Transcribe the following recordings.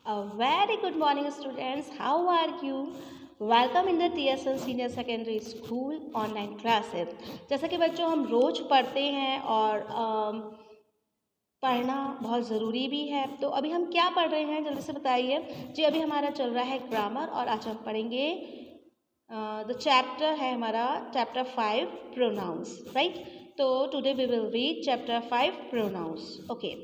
A very good morning, students. How are you? Welcome in the TSL Senior Secondary School online classes. जैसा कि बच्चों हम रोज पढ़ते हैं और पढ़ना बहुत ज़रूरी भी है। तो अभी हम क्या पढ़ रहे हैं जल्दी से बताइए जी। अभी हमारा चल रहा है ग्रामर और आज हम पढ़ेंगे द चैप्टर है हमारा चैप्टर 5 प्रोनाउंस, राइट। तो today we will read chapter 5 pronouns. Okay,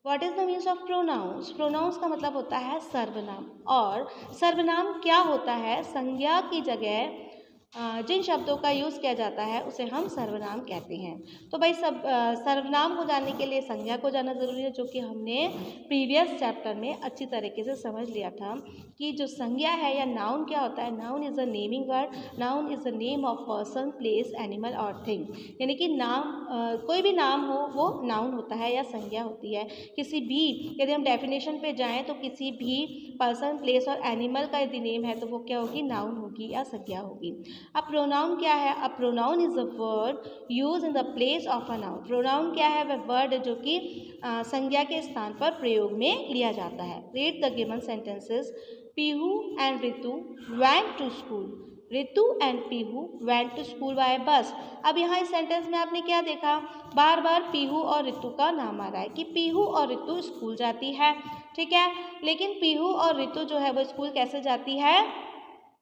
what is the means of pronouns? Pronouns का मतलब होता है सर्वनाम। और सर्वनाम क्या होता है? संज्ञा की जगह जिन शब्दों का यूज़ किया जाता है उसे हम सर्वनाम कहते हैं। तो भाई सर्वनाम को जानने के लिए संज्ञा को जानना ज़रूरी है, जो कि हमने प्रीवियस चैप्टर में अच्छी तरीके से समझ लिया था कि जो संज्ञा है या नाउन क्या होता है। Noun is a naming word. Noun is the name of person, place, animal और थिंग। यानी कि नाम कोई भी नाम हो वो नाउन होता है या संज्ञा होती है। किसी भी, यदि हम डेफिनेशन पे जाएं तो किसी भी पर्सन, प्लेस और एनिमल का यदि नेम है तो वो क्या होगी? नाउन होगी या संज्ञा होगी। अब प्रोनाउन क्या है? A pronoun is a word use in the place of a noun. Pronoun क्या है? वह वर्ड जो कि संज्ञा के स्थान पर प्रयोग में लिया जाता है। Read the given sentences. Pihu and Ritu went to school. Ritu and Pihu went to school by bus. अब यहाँ इस सेंटेंस में आपने क्या देखा? बार बार पीहू और रितु का नाम आ रहा है कि पीहू और रितु स्कूल जाती है, ठीक है। लेकिन पीहू और रितु जो है वो स्कूल कैसे जाती है?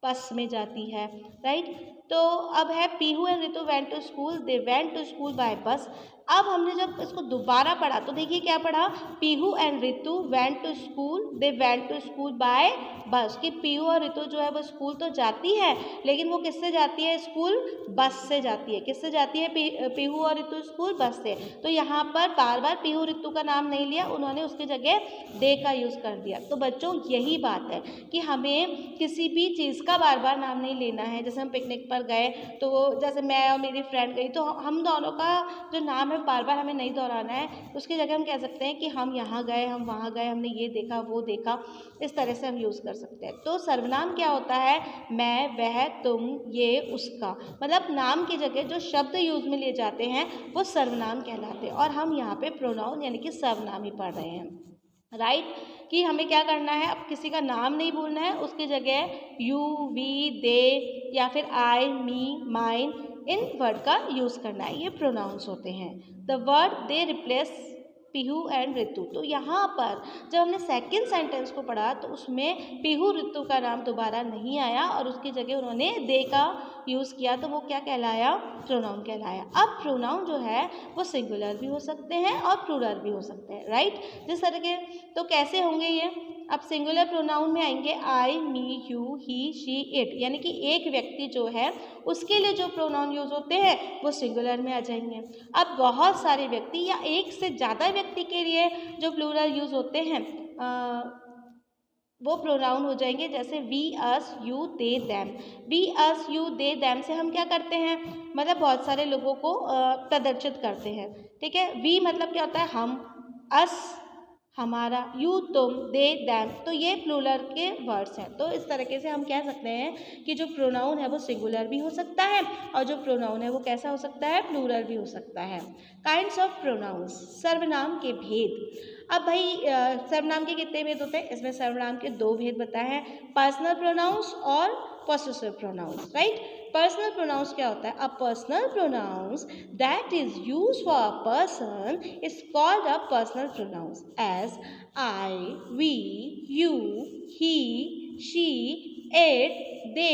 बस में जाती है, राइट। तो अब है Pihu and Ritu went to school, they went to school by bus. अब हमने जब इसको दोबारा पढ़ा तो देखिए क्या पढ़ा? Pihu and Ritu went to school, they went to school by bus. कि पीहू और रितु जो है वो स्कूल तो जाती है, लेकिन वो किससे जाती है स्कूल? बस से जाती है। किससे जाती है पीहू और रितु स्कूल? बस से। तो यहाँ पर बार बार पीहू रितु का नाम नहीं लिया, उन्होंने उसकी जगह दे का यूज़ कर दिया। तो बच्चों यही बात है कि हमें किसी भी चीज़ का बार बार नाम नहीं लेना है। जैसे हम पिकनिक पर गए तो जैसे मैं और मेरी फ्रेंड गई तो हम दोनों का जो नाम है बार बार हमें नहीं दोहराना है। उसकी जगह हम कह सकते हैं कि हम यहाँ गए, हम वहाँ गए, हमने ये देखा, वो देखा। इस तरह से हम यूज़ कर सकते हैं। तो सर्वनाम क्या होता है? मैं, वह, तुम, ये, उसका। मतलब नाम की जगह जो शब्द यूज में लिए जाते हैं वो सर्वनाम कहलाते हैं। और हम यहाँ पे प्रोनाउन यानी कि सर्वनाम ही पढ़ रहे हैं, राइट। कि हमें क्या करना है? अब किसी का नाम नहीं भूलना है, उसकी जगह यू, वी, दे या फिर I, me, mine in word का यूज़ करना है। ये प्रोनाउंस होते हैं। The word they replace Pihu and Ritu. तो यहाँ पर जब हमने सेकंड सेंटेंस को पढ़ा तो उसमें पीहू ऋतु का नाम दोबारा नहीं आया और उसकी जगह उन्होंने दे का यूज़ किया, तो वो क्या कहलाया? प्रोनाउन कहलाया। अब प्रोनाउन जो है वो सिंगुलर भी हो सकते हैं और प्लूरल भी हो सकते हैं, राइट। जिस तरह के, तो कैसे होंगे ये? अब सिंगुलर प्रोनाउन में आएंगे आई, मी, यू, ही, शी, इट। यानी कि एक व्यक्ति जो है उसके लिए जो प्रोनाउन यूज होते हैं वो सिंगुलर में आ जाएंगे। अब बहुत सारे व्यक्ति या एक से ज़्यादा व्यक्ति के लिए जो प्लूरल यूज होते हैं वो प्रोनाउन हो जाएंगे। जैसे we, us, you, they, them. We, us, you, they, them से हम क्या करते हैं? मतलब बहुत सारे लोगों को प्रदर्शित करते हैं, ठीक है। वी मतलब क्या होता है? हम, अस हमारा, यू तुम, दे दैम। तो ये प्लूरल के वर्ड्स हैं। तो इस तरीके से हम कह सकते हैं कि जो प्रोनाउन है वो सिंगुलर भी हो सकता है और जो प्रोनाउन है वो कैसा हो सकता है? प्लूरल भी हो सकता है। काइंड्स ऑफ प्रोनाउंस, सर्वनाम के भेद। अब भाई सर्वनाम के कितने भेद होते हैं? इसमें सर्वनाम के दो भेद बताए हैं, पर्सनल प्रोनाउंस और possessive pronouns, right. Personal pronouns क्या होता है? A personal pronouns that is use for a person is called a personal pronouns as I, we, you, he, she, it, they,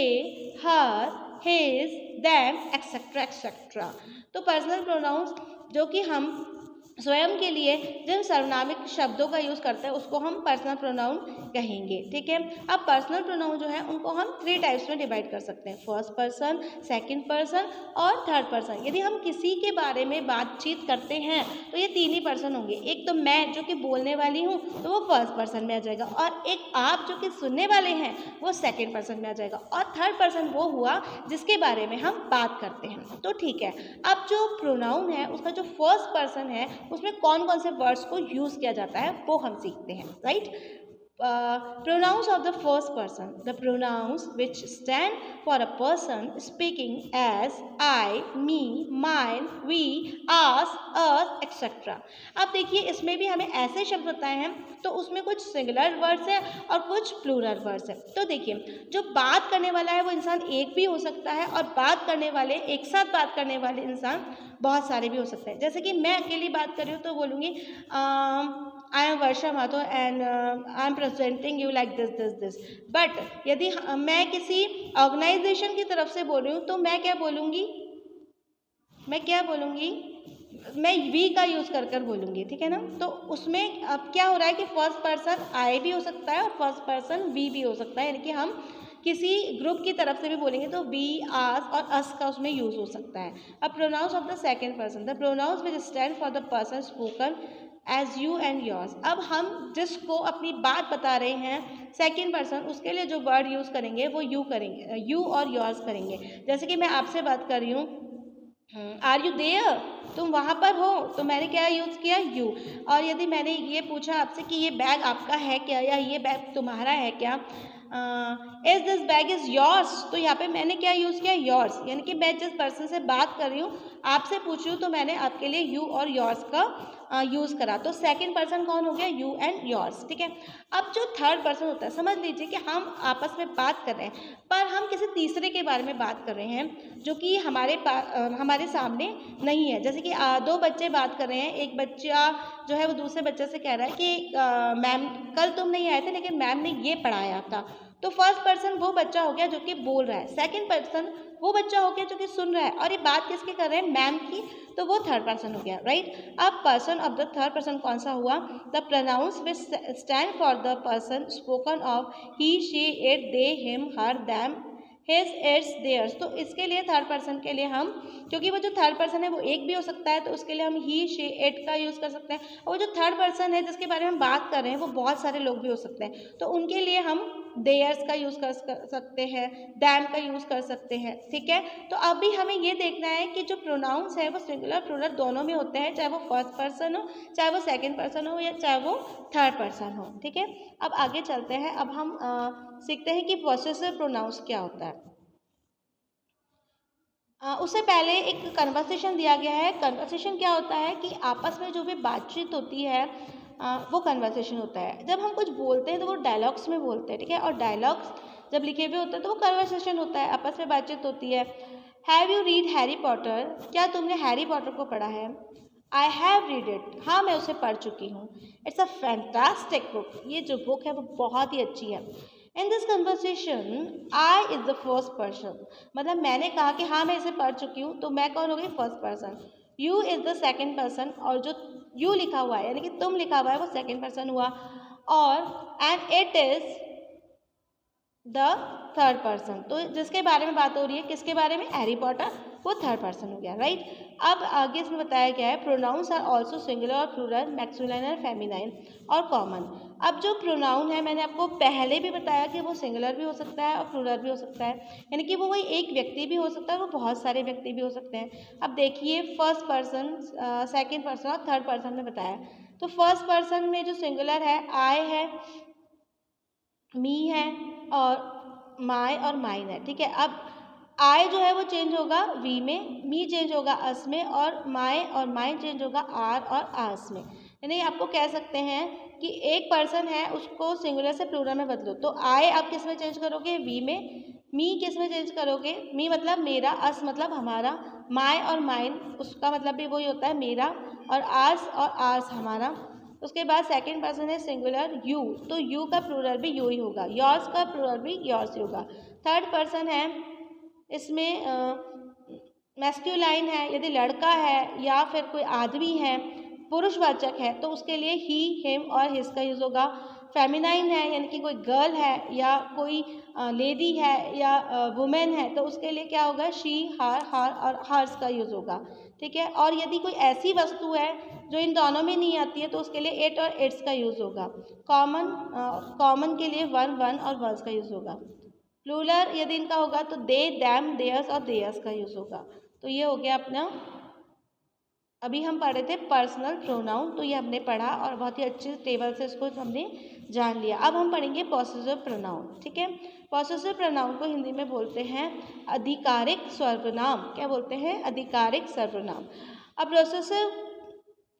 her, his, them etcetera etcetera. तो personal pronouns जो कि हम स्वयं के लिए जिन सर्वनामिक शब्दों का यूज़ करते हैं उसको हम पर्सनल प्रोनाउन कहेंगे, ठीक है। अब पर्सनल प्रोनाउन जो है उनको हम 3 टाइप्स में डिवाइड कर सकते हैं, फर्स्ट पर्सन, सेकंड पर्सन और थर्ड पर्सन। यदि हम किसी के बारे में बातचीत करते हैं तो ये 3 ही पर्सन होंगे। एक तो मैं जो कि बोलने वाली हूँ तो वो फर्स्ट पर्सन में आ जाएगा, और एक आप जो कि सुनने वाले हैं वो सेकेंड पर्सन में आ जाएगा, और थर्ड पर्सन वो हुआ जिसके बारे में हम बात करते हैं। तो ठीक है, अब जो प्रोनाउन है उसका जो फर्स्ट पर्सन है उसमें कौन कौन से वर्ड्स को यूज़ किया जाता है वो हम सीखते हैं, right. pronouns of the first person, the pronouns which stand for a person speaking as I, me, mine, we, us, etc. अब देखिए इसमें भी हमें ऐसे शब्द बताए हैं, तो उसमें कुछ सिंगुलर वर्ड्स है और कुछ प्लूरल वर्ड्स है। तो देखिए जो बात करने वाला है वो इंसान एक भी हो सकता है, और बात करने वाले, एक साथ बात करने वाले इंसान बहुत सारे भी हो सकते हैं। जैसे कि मैं अकेली बात कर रही हूँ तो बोलूँगी I am Varsha Mathur and I am presenting you like this. But यदि मैं किसी ऑर्गेनाइजेशन की तरफ से बोल रही हूँ तो मैं क्या बोलूँगी, मैं वी का यूज़ कर बोलूँगी, ठीक है ना। तो उसमें अब क्या हो रहा है कि फर्स्ट पर्सन आई भी हो सकता है और फर्स्ट पर्सन वी भी हो सकता है, यानी कि हम किसी ग्रुप की तरफ से भी बोलेंगे तो वी, आस और अस का उसमें यूज़ हो सकता है। अब pronouns of the second person, the pronouns which stand for the person spoken as you and yours. अब हम जिसको अपनी बात बता रहे हैं सेकंड पर्सन, उसके लिए जो वर्ड यूज़ करेंगे वो यू करेंगे, यू और योर्स करेंगे। जैसे कि मैं आपसे बात कर रही हूँ, आर यू देयर, तुम वहाँ पर हो, तो मैंने क्या यूज़ किया, यू। और यदि मैंने ये पूछा आपसे कि ये बैग आपका है क्या, या ये बैग तुम्हारा है क्या, is this bag is yours, तो यहाँ पे मैंने क्या यूज़ किया, योर्स। यानी कि मैं जिस पर्सन से बात कर रही हूँ, आपसे पूछ रही हूँ, तो मैंने आपके लिए यू और योर्स का यूज़ करा। तो सेकंड पर्सन कौन हो गया, यू एंड योर्स, ठीक है। अब जो थर्ड पर्सन होता है, समझ लीजिए कि हम आपस में बात कर रहे हैं पर हम किसी तीसरे के बारे में बात कर रहे हैं जो कि हमारे सामने नहीं है। जैसे कि दो बच्चे बात कर रहे हैं, एक बच्चा जो है वो दूसरे बच्चे से कह रहा है कि मैम कल तुम नहीं आए थे लेकिन मैम ने ये पढ़ाया था। तो फर्स्ट पर्सन वो बच्चा हो गया जो कि बोल रहा है, सेकंड पर्सन वो बच्चा हो गया जो कि सुन रहा है, और ये बात किसकी कर रहे हैं, मैम की, तो वो थर्ड पर्सन हो गया, राइट। अब person of the third person कौन सा हुआ, the pronouns which stand for the person spoken of he, she, it, they, him, her, them, his, its, theirs. तो इसके लिए थर्ड पर्सन के लिए हम, क्योंकि वो जो थर्ड पर्सन है वो एक भी हो सकता है, तो उसके लिए हम ही, शी, इट का यूज़ कर सकते हैं। और वो जो थर्ड पर्सन है जिसके बारे में हम बात कर रहे हैं वो बहुत सारे लोग भी हो सकते हैं, तो उनके लिए हम देयर्स का यूज़ कर सकते हैं, दैम का यूज़ कर सकते हैं, ठीक है। तो अभी हमें ये देखना है कि जो प्रोनाउंस है वो सिंगुलर प्लूरल दोनों में होते हैं, चाहे वो फर्स्ट पर्सन हो, चाहे वो सेकंड पर्सन हो, या चाहे वो थर्ड पर्सन हो, ठीक है। अब आगे चलते हैं, अब हम सीखते हैं कि पॉसेसिव प्रोनाउंस क्या होता है। उससे पहले एक कन्वर्सेशन दिया गया है। कन्वर्सेशन क्या होता है कि आपस में जो भी बातचीत होती है वो कन्वर्सेशन होता है। जब हम कुछ बोलते हैं तो वो डायलॉग्स में बोलते हैं, ठीक है, और डायलॉग्स जब लिखे हुए होते हैं तो वो कन्वर्सेशन होता है, आपस में बातचीत होती है। Have you read Harry Potter, क्या तुमने हैरी पॉटर को पढ़ा है। आई हैव रीड इट, हाँ मैं उसे पढ़ चुकी हूँ। इट्स अ फैंटास्टिक बुक, ये जो बुक है वो बहुत ही अच्छी है। In this conversation I is the first person, मतलब मैंने कहा कि हाँ मैं इसे पढ़ चुकी हूँ, तो मैं कौन हो गई, first person. You is the second person, और जो यू लिखा हुआ है यानी कि तुम लिखा हुआ है वो सेकेंड पर्सन हुआ, और and it is the third person. तो जिसके बारे में बात हो रही है, किसके बारे में, हैरी पॉटर, वो थर्ड पर्सन हो गया, राइट। अब आगे इसमें बताया गया है प्रोनाउंस आर ऑल्सो सिंगुलर और प्लूरल, मैक्सिलाइन और फेमिनाइन और कॉमन। अब जो प्रोनाउन है मैंने आपको पहले भी बताया कि वो सिंगुलर भी हो सकता है और प्लूरल भी हो सकता है, यानी कि वो कोई एक व्यक्ति भी हो सकता है, वो बहुत सारे व्यक्ति भी हो सकते हैं। अब देखिए फर्स्ट पर्सन, सेकेंड पर्सन और थर्ड पर्सन में बताया, तो फर्स्ट पर्सन में जो सिंगुलर है आई है, मी है और माय और माइन है, ठीक है। अब आई जो है वो चेंज होगा वी में, मी चेंज होगा अस में, और माय और माइन चेंज होगा आर और आस में। यानी आपको कह सकते हैं कि एक पर्सन है उसको सिंगुलर से प्लूरल में बदलो, तो आई आप किस में चेंज करोगे, वी में, मी किस में चेंज करोगे, मी मतलब मेरा, अस मतलब हमारा, माय और माइन उसका मतलब भी वही होता है मेरा, और आर्स और आर्स हमारा। उसके बाद सेकंड पर्सन है सिंगुलर यू, तो यू का प्लूरल भी यू ही होगा, योर्स का प्लूरल भी योर्स ही होगा। थर्ड पर्सन है, इसमें मैस्क्यूलाइन है, यदि लड़का है या फिर कोई आदमी है, पुरुषवाचक है, तो उसके लिए ही, हिम और हिज का यूज़ होगा। फेमिनाइन है यानी कि कोई गर्ल है या कोई लेडी है या वुमेन है, तो उसके लिए क्या होगा, शी, हर और हर्स का यूज़ होगा, ठीक है। और यदि कोई ऐसी वस्तु है जो इन दोनों में नहीं आती है, तो उसके लिए इट और इट्स का यूज़ होगा। कॉमन के लिए वन और वंस का यूज़ होगा। प्लूरल यदि इनका होगा तो दे, दैम, देयर्स और देयर्स का यूज़ होगा। तो ये हो गया अपना अभी हम पढ़ रहे थे पर्सनल प्रोनाउन, तो ये हमने पढ़ा और बहुत ही अच्छे टेबल से इसको हमने जान लिया। अब हम पढ़ेंगे पॉसेसिव प्रोनाउन, ठीक है। पॉसेसिव प्रोनाउन को हिंदी में बोलते हैं आधिकारिक सर्वनाम। क्या बोलते हैं? आधिकारिक सर्वनाम। अ possessive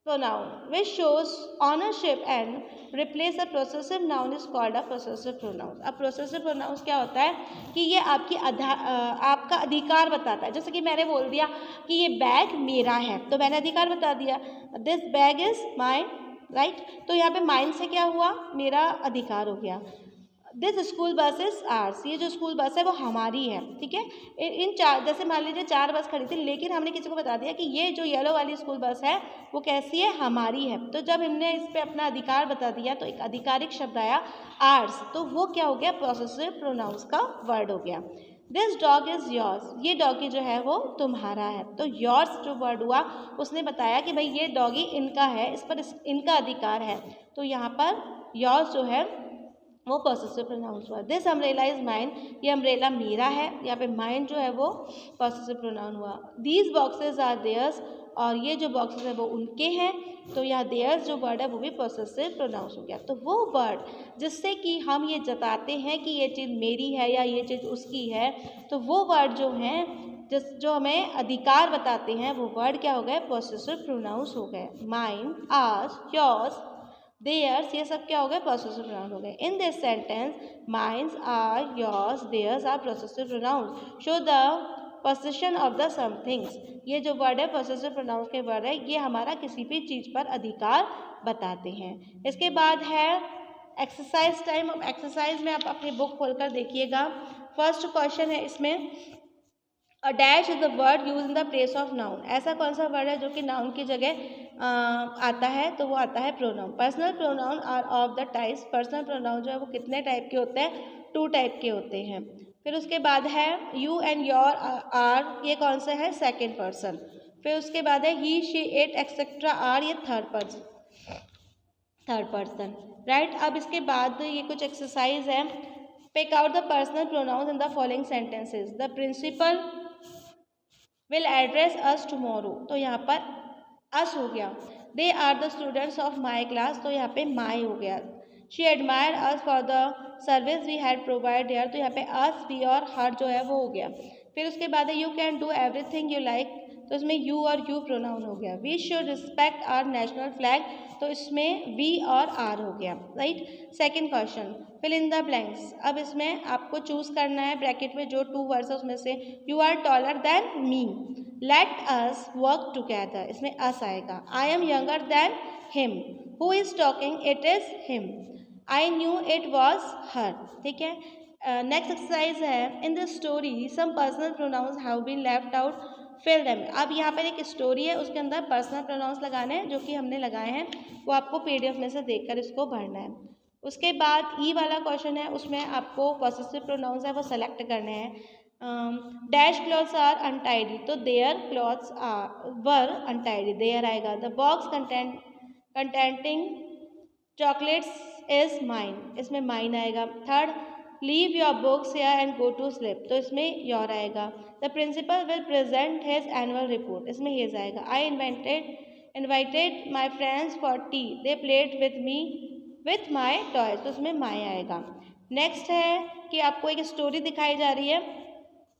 pronoun which shows ownership and replace a possessive noun is called a possessive pronoun। अब possessive pronouns क्या होता है कि ये आपका अधिकार बताता है। जैसे कि मैंने बोल दिया कि ये बैग मेरा है, तो मैंने अधिकार बता दिया, this bag is mine, right. तो यहाँ पे माइन से क्या हुआ? मेरा अधिकार हो गया। This school bus is hours, ये जो स्कूल बस है वो हमारी है, ठीक है। इन चार, जैसे मान लीजिए 4 बस खड़ी थी, लेकिन हमने किसी को बता दिया कि ये जो येलो वाली स्कूल बस है वो कैसी है? हमारी है। तो जब हमने इस पे अपना अधिकार बता दिया तो एक आधिकारिक शब्द आया आर्स, तो वो क्या हो गया? पॉसेसिव प्रोनाउंस का वर्ड हो गया। दिस डॉग इज योर्स, ये डॉगी जो है वो तुम्हारा है। तो योर्स जो वर्ड हुआ उसने बताया कि भाई ये डॉगी इनका है, इस पर इनका अधिकार है। तो यहाँ पर योर्स जो है वो पॉसेसिव प्रोनाउंस हुआ। दिस अम्ब्रेला इज माइन, ये अम्ब्रेला मेरा है। यहाँ पे माइन जो है वो पॉसेसिव प्रोनाउन हुआ। दीज बॉक्सेस आर देयर्स, और ये जो बॉक्सेस है वो उनके हैं। तो यहाँ देयर्स जो वर्ड है वो भी पॉसेसिव प्रोनाउंस हो गया। तो वो वर्ड जिससे कि हम ये जताते हैं कि ये चीज़ मेरी है या ये चीज़ उसकी है, तो वो वर्ड जो हैं जो हमें अधिकार बताते हैं वो वर्ड क्या हो गए? पॉसेसिव प्रोनाउंस हो गए। माइन, आर्स, योर्स, देयर्स, ये सब क्या हो गए? पॉसेसिव प्रोनाउन हो गए। In this sentence mines are, yours, theirs are possessive pronouns show the possession of the somethings. ये जो वर्ड है पॉसेसिव प्रोनाउंस के वर्ड है, ये हमारा किसी भी चीज़ पर अधिकार बताते हैं। इसके बाद है एक्सरसाइज टाइम। अब एक्सरसाइज में आप अपनी बुक खोलकर देखिएगा। फर्स्ट क्वेश्चन है इसमें, a dash is the word use in the place of noun. ऐसा कौन सा वर्ड है जो कि नाउन की जगह आता है? तो वो आता है pronoun. Personal pronoun are of the types. Personal pronoun जो है वो कितने टाइप के होते हैं? 2 टाइप के होते हैं। फिर उसके बाद है यू एंड योर, आर, ये कौन सा है? Second person. फिर उसके बाद है he, she, it, etcetera, are, ये थर्ड पर्सन, राइट। अब इसके बाद ये कुछ एक्सरसाइज है। Pick out the personal pronouns in the following sentences. The principal will address us tomorrow, तो यहाँ पर अस हो गया। They are the students of my class, तो यहाँ पे माई हो गया। She admire us for the service we had provide there, तो यहाँ पे अस, वी और हर जो है वो हो गया। फिर उसके बाद है you can do everything you like, तो इसमें यू और यू प्रोनाउन हो गया। We should respect our national flag, तो इसमें वी और आर हो गया, right. Second question, fill in the blanks. अब इसमें आपको चूज करना है ब्रैकेट में जो 2 वर्ड्स है उसमें से। You are taller than me, let us work together, इसमें अस आएगा। I am younger than him, who is talking, it is him. I knew it was her, ठीक है। नेक्स्ट एक्सरसाइज है, in this story some personal pronouns have been left out, fill them. अब यहाँ पर एक story है, उसके अंदर पर्सनल प्रोनाउंस लगाने हैं जो कि हमने लगाए हैं, वो आपको पीडीएफ में से देखकर इसको भरना है। उसके बाद ई वाला क्वेश्चन है, उसमें आपको पॉसेसिव प्रोनाउंस है वो सेलेक्ट करने हैं। डैश क्लॉथ्स आर अनटाइडी, तो their clothes are were untidy, their आएगा। The box containing chocolates is mine, इसमें माइन आएगा। Third, leave your books here and go to sleep, तो इसमें योर आएगा। The principal will present his annual report, इसमें his आएगा। I invited my friends for tea, they played with me with my toys, तो इसमें माई आएगा। Next है कि आपको एक स्टोरी दिखाई जा रही है,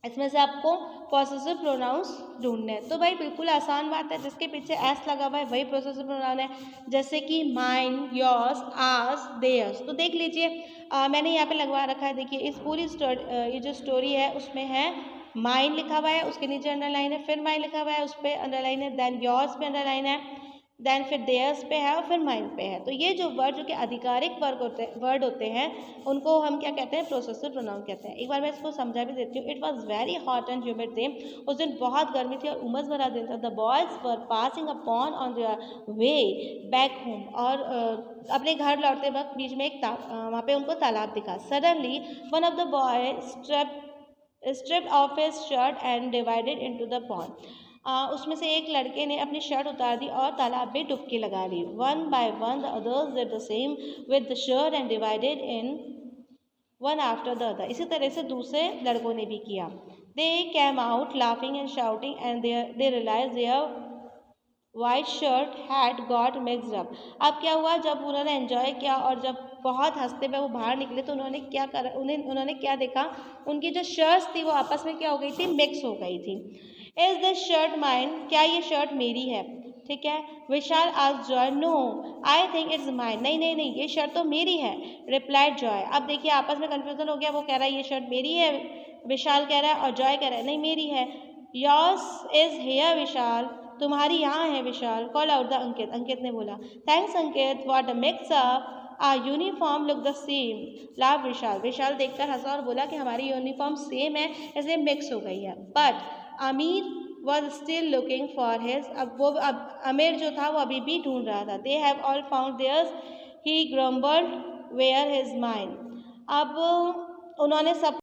इसमें से आपको पॉसेसिव प्रोनाउंस ढूंढने हैं। तो भाई बिल्कुल आसान बात है, जिसके पीछे एस लगा हुआ है वही पॉसेसिव प्रोनाउन है। जैसे कि माइन, योर्स, आर्स, देयर्स, तो देख लीजिए मैंने यहाँ पे लगवा रखा है। देखिए इस पूरी ये जो स्टोरी है उसमें है माइन लिखा हुआ है, उसके नीचे अंडरलाइन है, फिर माइन लिखा हुआ है, उस पर अंडरलाइन है, देन योर्स पे अंडरलाइन है, देन फिर देयर्स पे है और फिर माइन पे है। तो ये जो वर्ड जो कि आधिकारिक वर्ड होते हैं उनको हम क्या कहते हैं? प्रोसेसिव प्रोनाउन कहते हैं। एक बार मैं इसको समझा भी देती हूँ। It was very hot and humid day, उस दिन बहुत गर्मी थी और उमस भरा दिन था। The boys were passing a pond on their way back home, और अपने घर लौटते वक्त बीच में एक वहाँ पे उनको तालाब दिखा। Suddenly one of the boy stripped off his shirt and divided into the pond, उसमें से एक लड़के ने अपनी शर्ट उतार दी और तालाब में डुबकी लगा ली। One by one the others did the same with the shirt and divided in one after the other, इसी तरह से दूसरे लड़कों ने भी किया। They came out laughing and shouting and they realise their white shirt had got mixed up. अब क्या हुआ, जब उन्होंने एंजॉय किया और जब बहुत हंसते हुए वो बाहर निकले तो उन्होंने क्या करा, उन्होंने क्या देखा, उनकी जो शर्ट्स थी वो आपस में क्या हो गई थी, मिक्स हो गई थी। इज दिस शर्ट माइन, क्या ये शर्ट मेरी है? ठीक है। विशाल आज Joy, no I think it's mine, नहीं नहीं नहीं ये शर्ट तो मेरी है। Replied Joy. अब देखिए आपस में कंफ्यूजन हो गया, वो कह रहा है ये शर्ट मेरी है, विशाल कह रहा है, और जॉय कह रहा है नहीं मेरी है। योर्स इज हेयर विशाल, तुम्हारी यहाँ है Vishal. Call out the Ankit, Ankit ने बोला। Thanks Ankit for the mix up, our uniform look the same. लाभ विशाल, विशाल देखकर हंसा और बोला कि हमारी यूनिफॉर्म सेम है इसलिए मिक्स हो गई है। बट अमीर was still looking for his, अब अमीर जो था वो अभी भी ढूंढ रहा था। They have all found theirs, he grumbled where his mind. अब उन्होंने सब